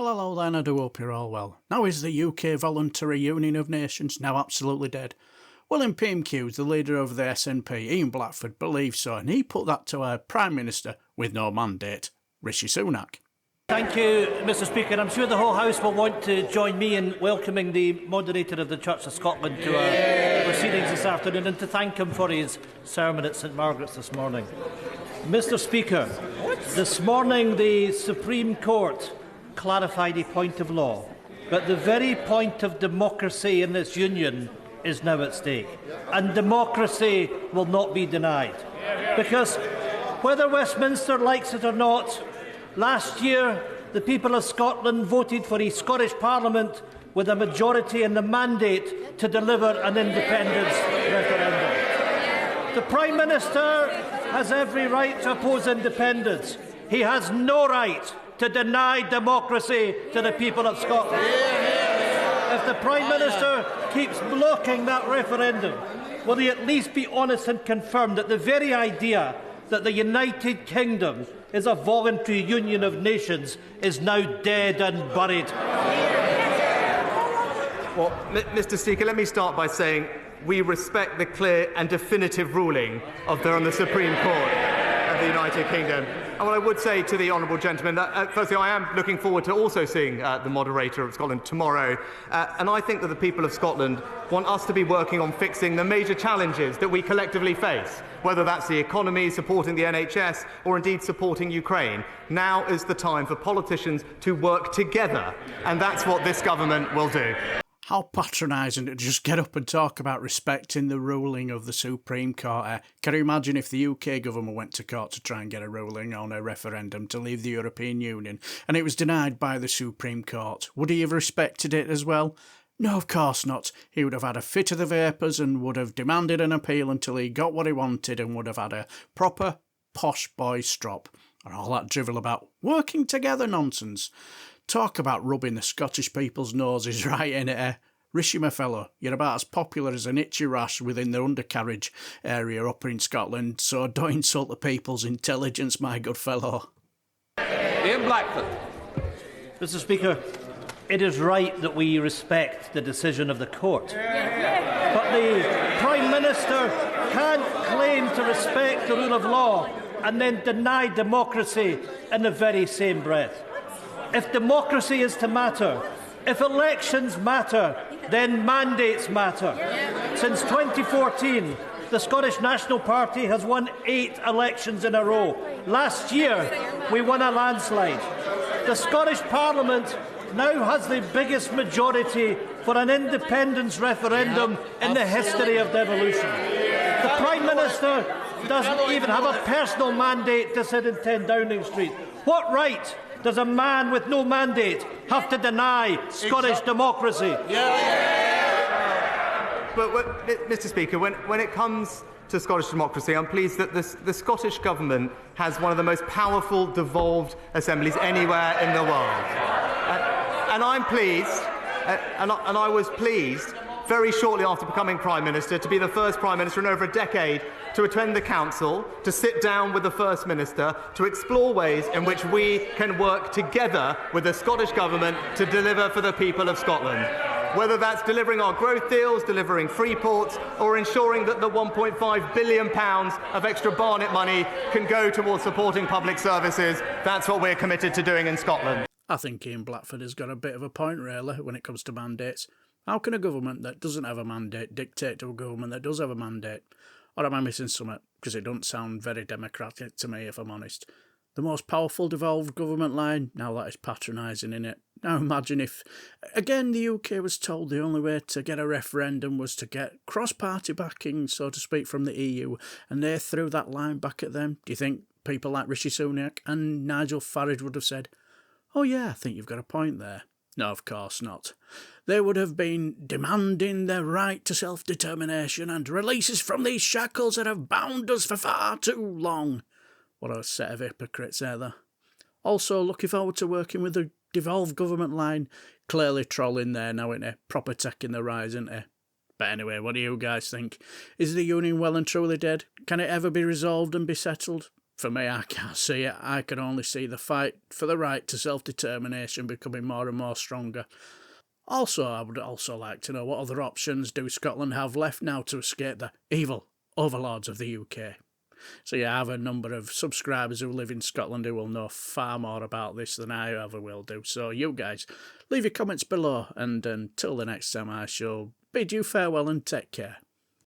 hello then, I do hope you're all well. Now is the UK Voluntary Union of Nations now absolutely dead? Well, in PMQs, the leader of the SNP, Ian Blackford, believes so, and he put that to our Prime Minister with no mandate, Rishi Sunak. Thank you, Mr Speaker. I'm sure the whole House will want to join me in welcoming the moderator of the Church of Scotland to our proceedings this afternoon and to thank him for his sermon at St Margaret's this morning. Mr Speaker, this morning the Supreme Court clarified a point of law, but the very point of democracy in this union is now at stake, and democracy will not be denied. Because whether Westminster likes it or not, last year the people of Scotland voted for a Scottish Parliament with a majority and the mandate to deliver an independence referendum. The Prime Minister has every right to oppose independence. He has no right to deny democracy to the people of Scotland. If the Prime Minister keeps blocking that referendum, will he at least be honest and confirm that the very idea that the United Kingdom is a voluntary union of nations is now dead and buried? Well, Mr Speaker, let me start by saying we respect the clear and definitive ruling of the Supreme Court of the United Kingdom. And what I would say to the honourable gentleman, that, firstly, I am looking forward to also seeing the moderator of Scotland tomorrow. And I think that the people of Scotland want us to be working on fixing the major challenges that we collectively face, whether that's the economy, supporting the NHS, or indeed supporting Ukraine. Now is the time for politicians to work together, and that's what this government will do. How patronising to just get up and talk about respecting the ruling of the Supreme Court. Can you imagine if the UK government went to court to try and get a ruling on a referendum to leave the European Union and it was denied by the Supreme Court? Would he have respected it as well? No, of course not. He would have had a fit of the vapours and would have demanded an appeal until he got what he wanted and would have had a proper posh boy strop. And all that drivel about working together nonsense. Talk about rubbing the Scottish people's noses right in it, eh? Rishi, my fellow, you're about as popular as an itchy rash within the undercarriage area up in Scotland, so don't insult the people's intelligence, my good fellow. Ian Blackford. Mr Speaker, it is right that we respect the decision of the court. But the Prime Minister can't claim to respect the rule of law and then deny democracy in the very same breath. If democracy is to matter, if elections matter, then mandates matter. Since 2014, the Scottish National Party has won 8 elections in a row. Last year, we won a landslide. The Scottish Parliament now has the biggest majority for an independence referendum in the history of devolution. The Prime Minister doesn't even have a personal mandate to sit in 10 Downing Street. What right does a man with no mandate have to deny Scottish democracy? But, Mr Speaker, when it comes to Scottish democracy, I'm pleased that the Scottish Government has one of the most powerful devolved assemblies anywhere in the world. And I'm pleased, and I was pleased, very shortly after becoming Prime Minister, to be the first Prime Minister in over a decade to attend the Council, to sit down with the First Minister, to explore ways in which we can work together with the Scottish Government to deliver for the people of Scotland. Whether that's delivering our growth deals, delivering free ports, or ensuring that the £1.5 billion of extra Barnet money can go towards supporting public services, that's what we're committed to doing in Scotland. I think Ian Blackford has got a bit of a point, really, when it comes to mandates. How can a government that doesn't have a mandate dictate to a government that does have a mandate? Or am I missing something? Because it doesn't sound very democratic to me, if I'm honest. The most powerful devolved government line? Now that is patronising, innit? Now imagine if, again, the UK was told the only way to get a referendum was to get cross-party backing, so to speak, from the EU, and they threw that line back at them. Do you think people like Rishi Sunak and Nigel Farage would have said, "Oh yeah, I think you've got a point there"? No, of course not. They would have been demanding their right to self-determination and releases from these shackles that have bound us for far too long. What a set of hypocrites are there. Also, looking forward to working with the devolved government line. Clearly trolling there now, isn't it? Proper taking the rise, isn't it? But anyway, what do you guys think? Is the union well and truly dead? Can it ever be resolved and be settled? For me, I can't see it. I can only see the fight for the right to self-determination becoming more and more stronger. Also, I would also like to know what other options do Scotland have left now to escape the evil overlords of the UK. So yeah, I have a number of subscribers who live in Scotland who will know far more about this than I ever will do. So you guys, leave your comments below, and until the next time, I shall bid you farewell and take care.